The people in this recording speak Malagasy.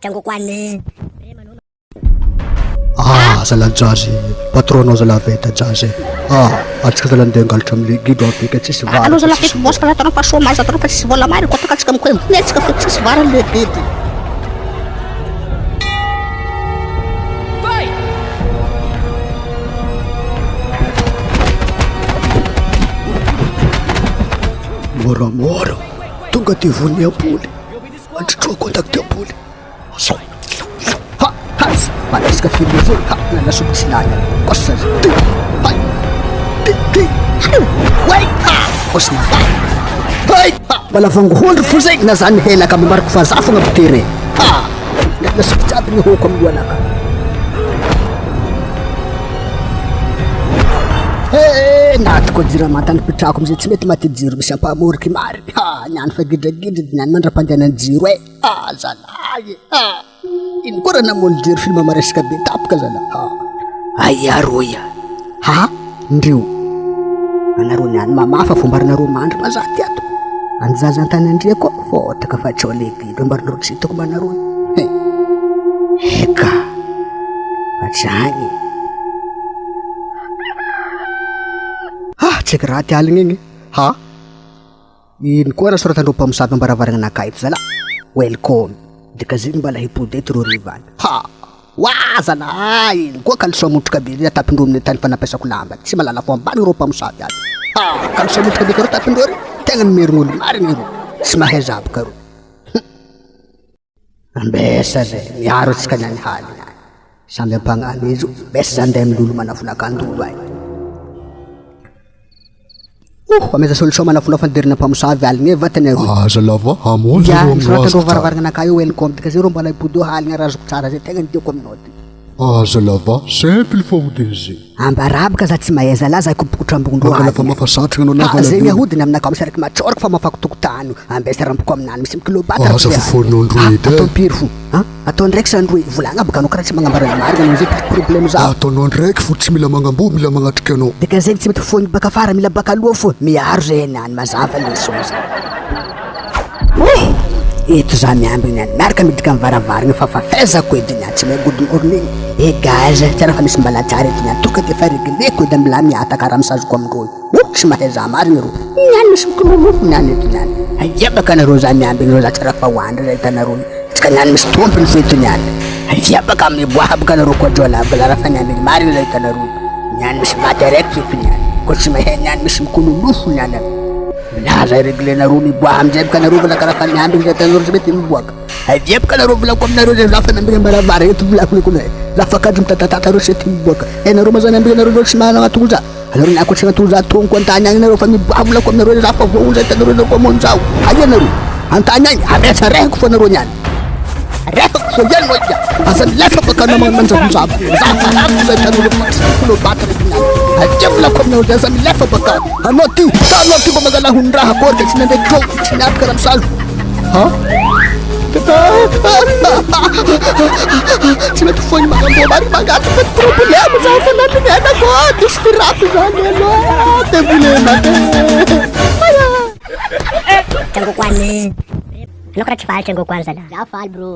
Tango quane. Zala jazy patronao zala veta jazy atsika zala andeha angalatra amin'ny Lengidro avika tsisy vara anao zala feky boss kana tanao fa chômage tanao fa tsisy vola mary ko atakatsika amiko netsika feky tsisy vara le bedy moramora tonga ty vony ampoly androtroa contacte ampoly Maresca filho zay na subtsilanya kosa hai wai osna hai balavangohondro fo zay na zany helaka mimariko fa zafagna bitere na subtiaby ny hoko amin'ny loanaka naty ko jira matany pitrako amizay tsy mety maty jiro misy ampamoriky mary niany fa gidragidry niany mandra-pandehanany jiro zalahy ino koa raha namono jiro film maresaka be tapaka zala ayaroya ndrio anareo niany mamafa fombaranareo mandry mazaty ato anjaza antany andria koa fotaka fa tsao Lengidro ambarinareo tsy hitako manareo eka atragny tsaiky raha ty aligny igny ino koa raha soratandreo mpamosavy ambaravaragna anakahy ito zala welcome dika zay mbala hipody eto reo rivany zala ino koa kaliso amotroka be atapindreo amin'ny tany fanampiasako lamba tsy malala fo ambany reo mpamosavy azy kaliso amotroka be ka reo tapindreo ry tegna nimerigny olo marigny reo tsy mahay zabaka reo ambesa zay miaro atsika niany haly samby ampagnano izy besa zany ndeha amin'olo manafonakandolo ay ameza solution manafuna fanderina mpamosavy aligny vatany aroy zalava amonjy reo soratandreo varavaragna anakahy io welcome tika zay reo mbala hipody haligny arazoko tsara zay tegna nidiako aminao ty zalava simple fa odiny ambarabaka za tsy mahay zala za kopokotrambognondro fa mafasatrana anao zay niahodiny aminakahy misariky matsoraka fa mafako tokotany ambesa rampoko aminany misy mikilobata ataompiry fo atao ndraiky sandroy volagna baka anao karaha tsy magnambarana marina anao zay problème za ataonao ndraiky fo tsy mila magnambo mila magnatrika anao dika zay tsy mety fony baka fara mila baka aloha fo miaro zay niany mazava lesoza eto za miambigny any miaraka midika mivaravaringny fa fafaizako edy niany tsy mahagodin'orony gaza tsy raha fa misy mbala tsara edy niany tonga de fa régleko edy amila miataka raha misazoko amindreo tsy mahay za marigny reo niany misy mikiloloko niany edy niany aiabaka anareo za miambigny reo za tsy raha fa hoandry zay hitanareo tsika niany misy tompony feto niany aiabaka miboabaka anareo koa joalabala raha fa niambigny marigny zay hitanareo niany misy maty araiky feto niany koa tsy mahay niany misy mikololofo niany laza réglenareo miboaha amizay baka anareo vala karaha fa miambigny zay hitanareo tsy mety miboaka aiabaka anareo volako aminareo zay za fa miambigny ambaravara eto volako lekona za fa kadro mitatatata reo sety miboaka nareo mazany ambigny anareo tsy manana atolo za aloro niako tsy natolo za tongo antany agny nareo fa miboaha volako aminareo za fa voaolo zay hitanareo nareo amonjao aia nareo antany agny ametsa rehako fo anareo niany rehako so iany no ika aza milefa baka anao manjavozavo za farako zay hitanareo kilobata reky niany atia volako aminareo zay aza milefa baka anao ty tanao ty mba magala hondraha korka tsy nandeha kro tsy niatka raha misazo tsy mety foiny magnamboa mary mangaty fa problème za fa natinenako dispirako zany aloha devolema Tango quane. Anao karaha tsy faly tango quane zala. Za faly bro.